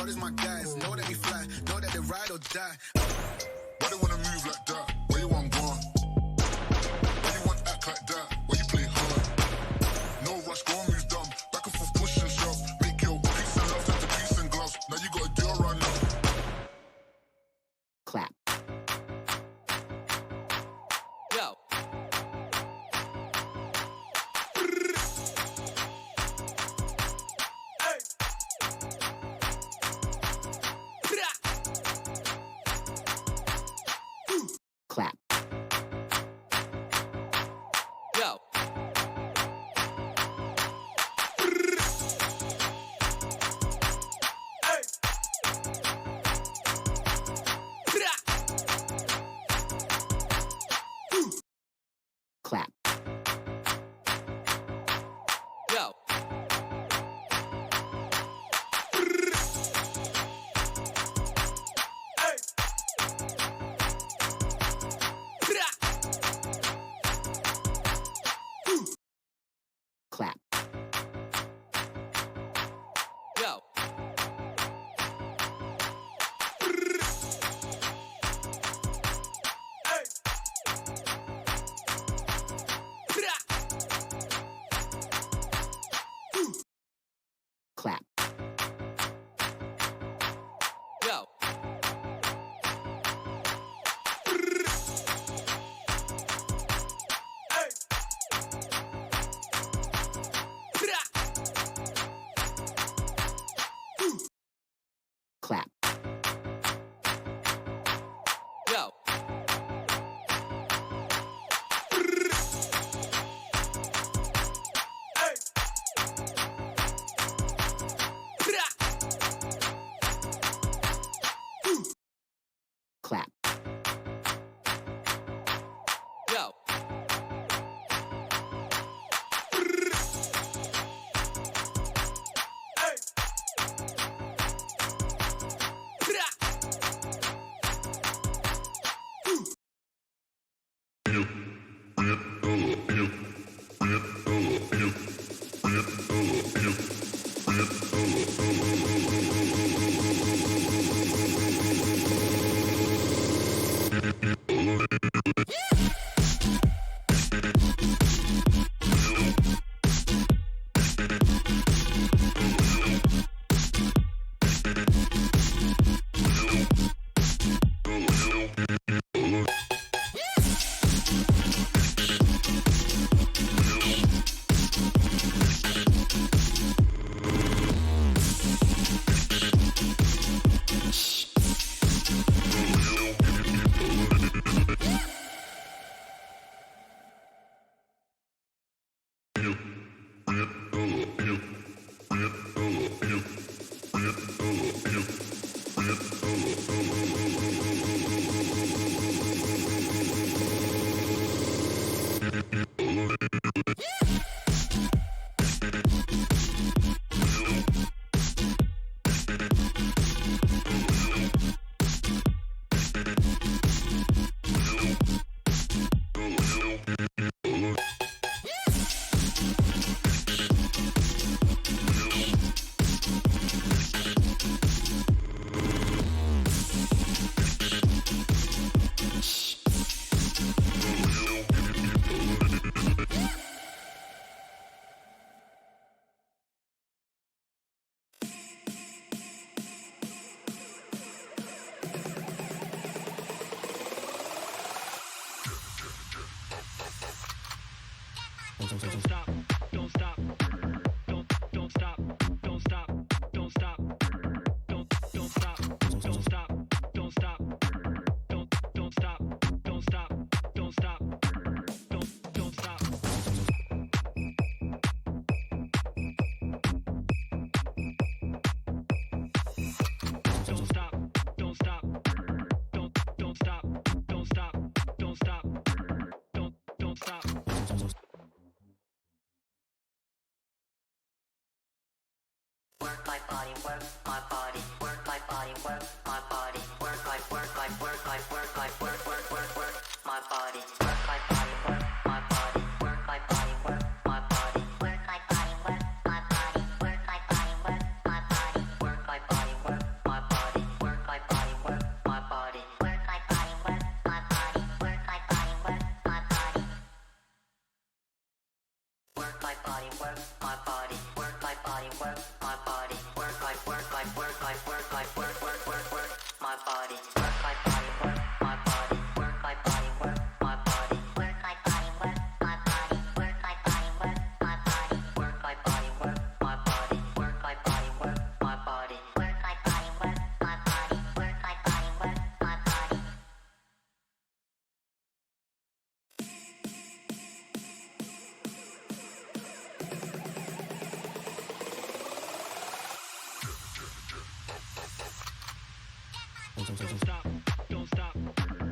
brothers my guys. Know that we fly, know that they ride or die. Why they wanna move like that? Where you want gone? Why you want act like that? Why you play hard? No rush, go and move dumb. Back and forth, push and shove. Make your peace and love turn to peace and gloves. Now you gotta do it right now. Clap. Yo. Clap. Yo. Clap. Yo. Clap. Yo. Clap. Yo. Clap. Yo. Clap. Yo. Don't stop, don't stop, don't stop, don't stop, don't stop, don't stop, don't stop, don't stop, don't stop, don't stop, don't stop, don't stop. Don't stop, don't stop, don't stop, don't stop, don't stop, don't stop. Work my body, work my body, work my body, work my body, work my body, work my body, work my body, work my body, work my body, work my body, work my body, work my body, work my body, work my body, work my body, work my body. Work my body, work my body. Work my body, work my body. Work my body, work my body. Work my body, work my body. Work my body, work my body. Work my body, work my body. Work my body, work my body. Work my body, work my body. Don't stop, don't stop.